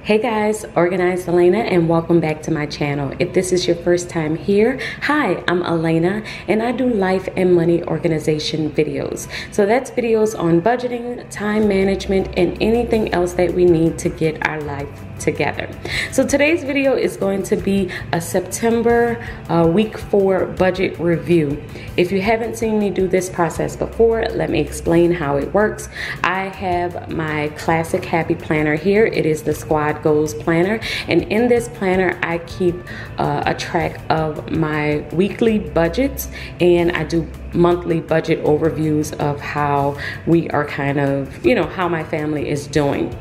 Hey guys, Organized Alaina, and welcome back to my channel. If this is your first time here, hi, I'm Alaina and I do life and money organization videos. So that's videos on budgeting, time management, and anything else that we need to get our life together. So today's video is going to be a September week 4 budget review. If you haven't seen me do this process before, let me explain how it works. I have my classic happy planner here. It is the Squad Goals planner, and in this planner I keep a track of my weekly budgets, and I do monthly budget overviews of how we are kind of, how my family is doing.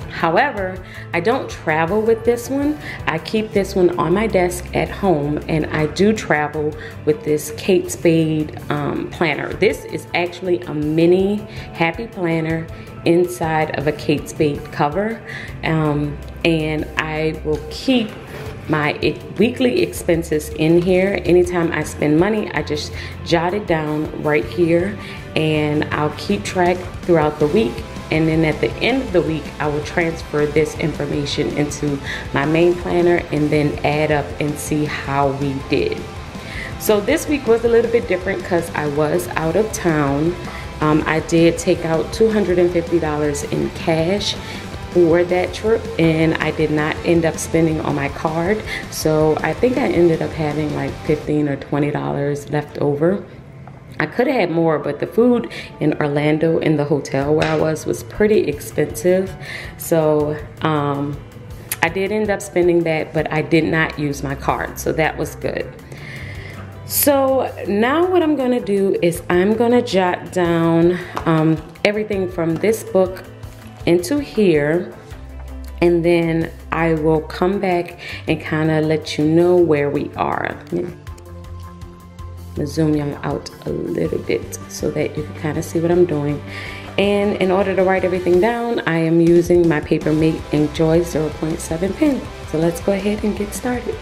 However, I don't travel with this one. I keep this one on my desk at home, and I do travel with this Kate Spade planner. This is actually a mini happy planner inside of a Kate Spade cover, and I will keep my weekly expenses in here. Anytime I spend money, I just jot it down right here, and I'll keep track throughout the week. And then at the end of the week, I will transfer this information into my main planner and then add up and see how we did. So this week was a little bit different because I was out of town. I did take out $250 in cash for that trip, and I did not end up spending on my card. So I think I ended up having like $15 or $20 left over. I could have had more, but the food in Orlando in the hotel where I was pretty expensive. So I did end up spending that, but I did not use my card, so that was good. So now what I'm gonna do is I'm gonna jot down everything from this book into here, and then I will come back and kind of let you know where we are. Zoom you out a little bit so that you can kind of see what I'm doing. And in order to write everything down, I am using my Paper Mate Inkjoy 0.7 pen. So let's go ahead and get started.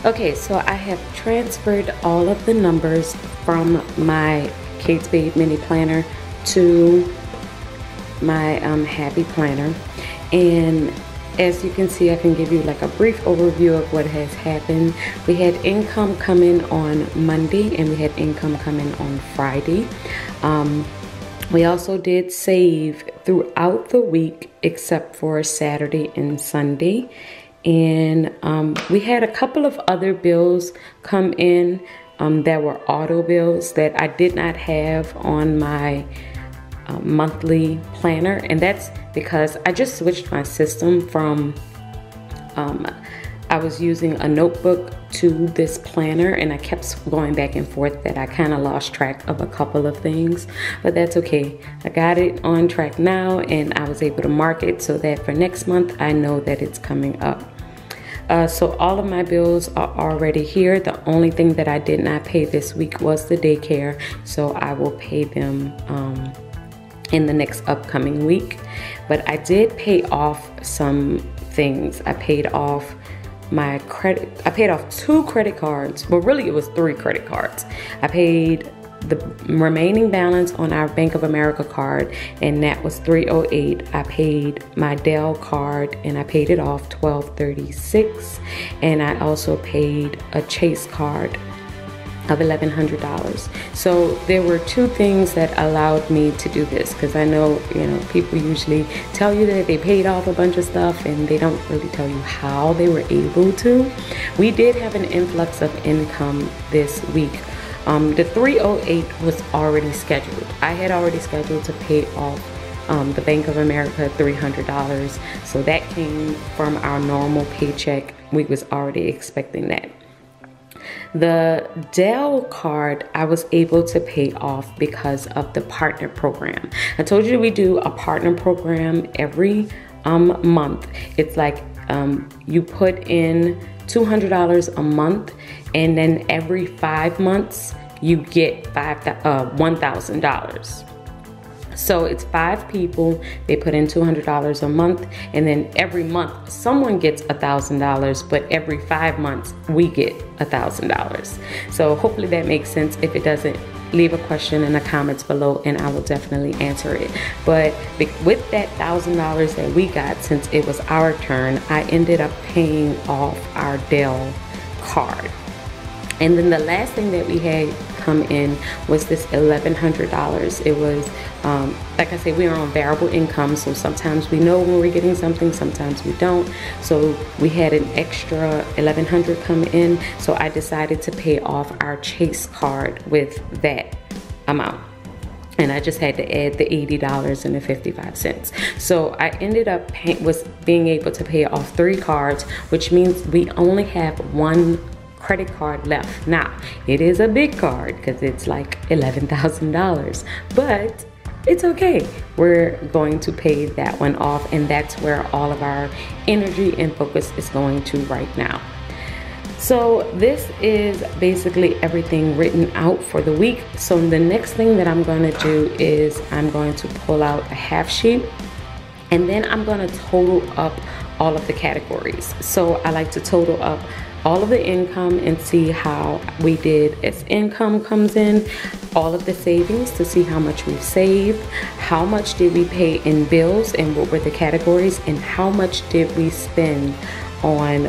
Okay, so I have transferred all of the numbers from my Kate Spade mini planner to my happy planner, and as you can see, I can give you like a brief overview of what has happened. We had income come in on Monday, and we had income come in on Friday. We also did save throughout the week except for Saturday and Sunday. And we had a couple of other bills come in that were auto bills that I did not have on my monthly planner, and that's because I just switched my system from I was using a notebook to this planner, and I kept going back and forth that I kind of lost track of a couple of things, but that's okay. I got it on track now, and I was able to mark it so that for next month I know that it's coming up. So all of my bills are already here. The only thing that I did not pay this week was the daycare, so I will pay them in the next upcoming week. But I did pay off some things. I paid off my credit. I paid off 2 credit cards. Well, really it was 3 credit cards. I paid the remaining balance on our Bank of America card, and that was $308. I paid my Dell card and I paid it off $1,236, and I also paid a Chase card of $1,100. So there were two things that allowed me to do this, because I know, you know, people usually tell you that they paid off a bunch of stuff and they don't really tell you how they were able to. We did have an influx of income this week. The $308 was already scheduled. I had already scheduled to pay off the Bank of America $300. So that came from our normal paycheck. We was already expecting that. The Dell card I was able to pay off because of the partner program. I told you we do a partner program every month. It's like you put in $200 a month, and then every 5 months you get $1,000. So it's 5 people, they put in $200 a month, and then every month someone gets $1,000, but every 5 months we get $1,000. So hopefully that makes sense. If it doesn't, leave a question in the comments below and I will definitely answer it. But with that $1,000 that we got, since it was our turn, I ended up paying off our Dell card. And then the last thing that we had come in was this $1,100. It was, like I said, we are on variable income, so sometimes we know when we're getting something, sometimes we don't. So we had an extra $1,100 come in, so I decided to pay off our Chase card with that amount. And I just had to add the $80 and the 55 cents. So I ended up being able to pay off 3 cards, which means we only have 1 credit card left. Now, it is a big card because it's like $11,000, but it's okay. We're going to pay that one off, and that's where all of our energy and focus is going to right now. So this is basically everything written out for the week. So the next thing that I'm going to do is I'm going to pull out a half sheet, and then I'm going to total up all of the categories. So I like to total up all of the income and see how we did as income comes in, all of the savings to see how much we've saved, how much did we pay in bills and what were the categories, and how much did we spend on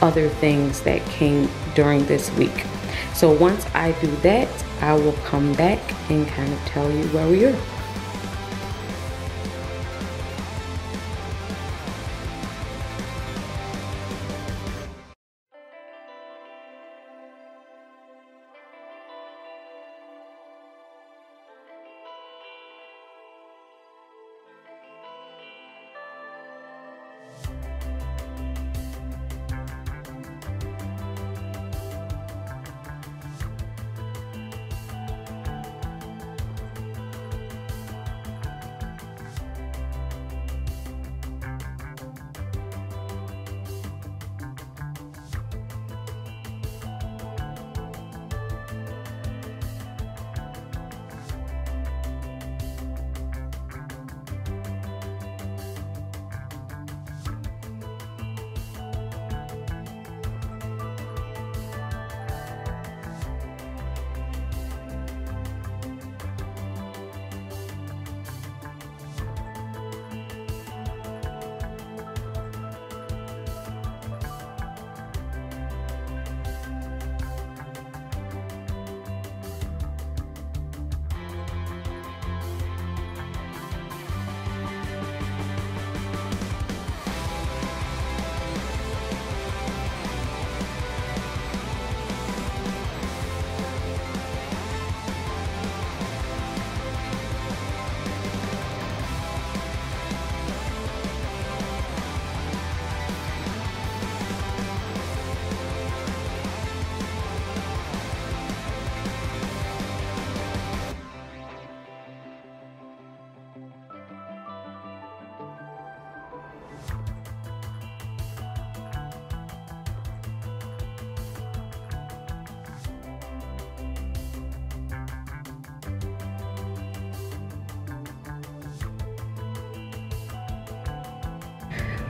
other things that came during this week. So once I do that, I will come back and kind of tell you where we are.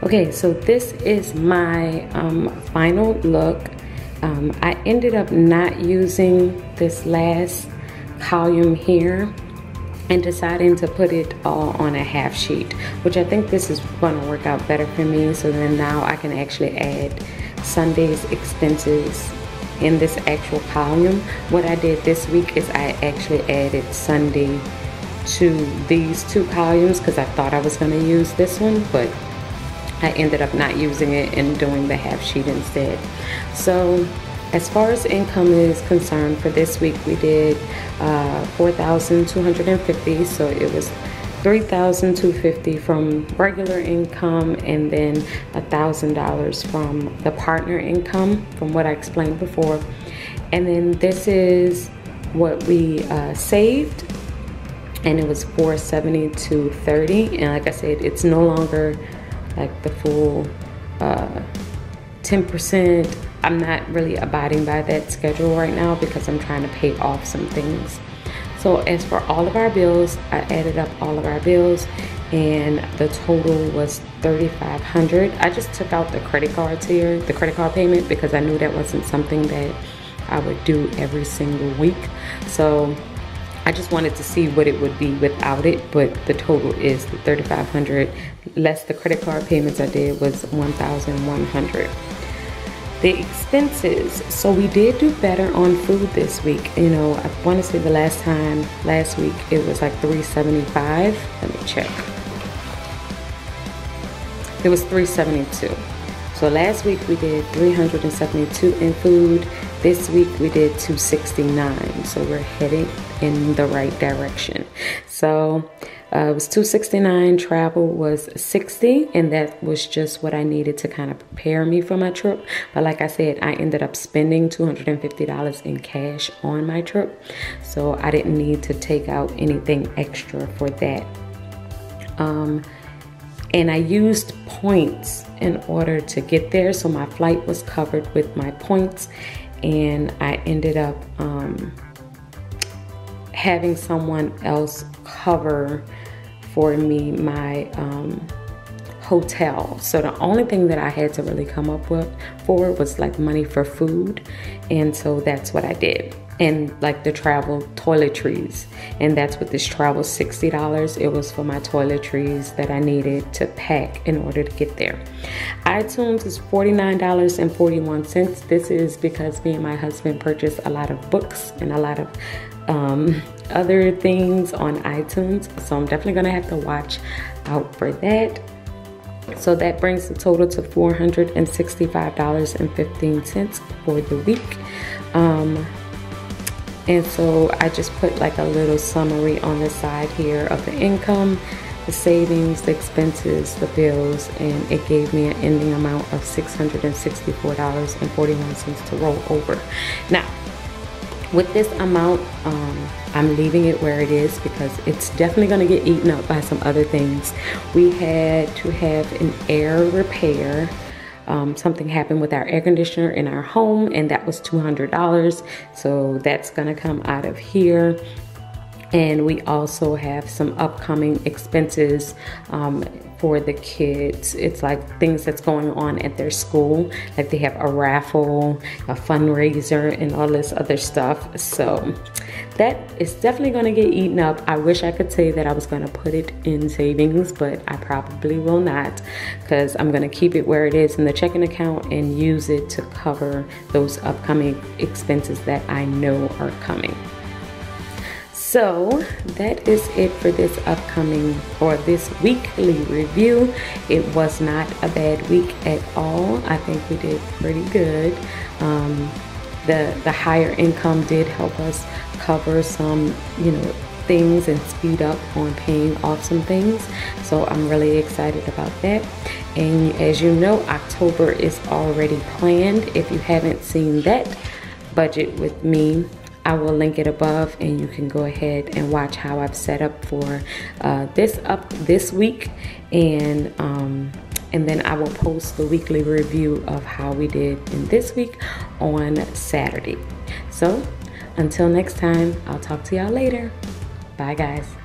Okay, so this is my final look. I ended up not using this last column here and deciding to put it all on a half sheet, which I think this is going to work out better for me. So then now I can actually add Sunday's expenses in this actual column. What I did this week is I actually added Sunday to these two columns because I thought I was going to use this one, but I ended up not using it and doing the half sheet instead. So as far as income is concerned, for this week we did $4,250. So it was $3,250 from regular income and then $1,000 from the partner income, from what I explained before. And then this is what we saved, and it was $472.30. And like I said, it's no longer like the full 10%. I'm not really abiding by that schedule right now because I'm trying to pay off some things. So as for all of our bills, I added up all of our bills and the total was $3,500. I just took out the credit cards here, the credit card payment, because I knew that wasn't something that I would do every single week. So I just wanted to see what it would be without it, but the total is the $3,500 less the credit card payments I did was $1,100. The expenses, so we did do better on food this week. You know, I want to say the last week it was like $375. Let me check. It was $372. So last week we did $372 in food. This week we did $269. So we're headed in the right direction. So it was $269. Travel was $60, and that was just what I needed to kind of prepare me for my trip. But like I said, I ended up spending $250 in cash on my trip, so I didn't need to take out anything extra for that. And I used points in order to get there, so my flight was covered with my points, and I ended up having someone else cover for me my hotel. So the only thing that I had to really come up with for was like money for food, and so that's what I did. And like the travel toiletries, and that's what this travel $60. It was for my toiletries that I needed to pack in order to get there. iTunes is $49.41. This is because me and my husband purchased a lot of books and a lot of other things on iTunes, so I'm definitely gonna have to watch out for that. So that brings the total to $465.15 for the week. And so I just put like a little summary on the side here of the income, the savings, the expenses, the bills, and it gave me an ending amount of $664.41 to roll over. Now, with this amount, I'm leaving it where it is because it's definitely going to get eaten up by some other things. We had to have an air repair. Something happened with our air conditioner in our home, and that was $200. So that's going to come out of here. And we also have some upcoming expenses for the kids. It's like things that's going on at their school. Like they have a raffle, a fundraiser, and all this other stuff. So that is definitely going to get eaten up. I wish I could say that I was going to put it in savings, but I probably will not, because I'm going to keep it where it is in the checking account and use it to cover those upcoming expenses that I know are coming. So that is it for this upcoming or this weekly review. It was not a bad week at all. I think we did pretty good. The higher income did help us cover some, things and speed up on paying off some things. So I'm really excited about that. And as you know, October is already planned. If you haven't seen that, Budget With Me, I will link it above, and you can go ahead and watch how I've set up for this week, and then I will post the weekly review of how we did in this week on Saturday. So until next time, I'll talk to y'all later. Bye guys.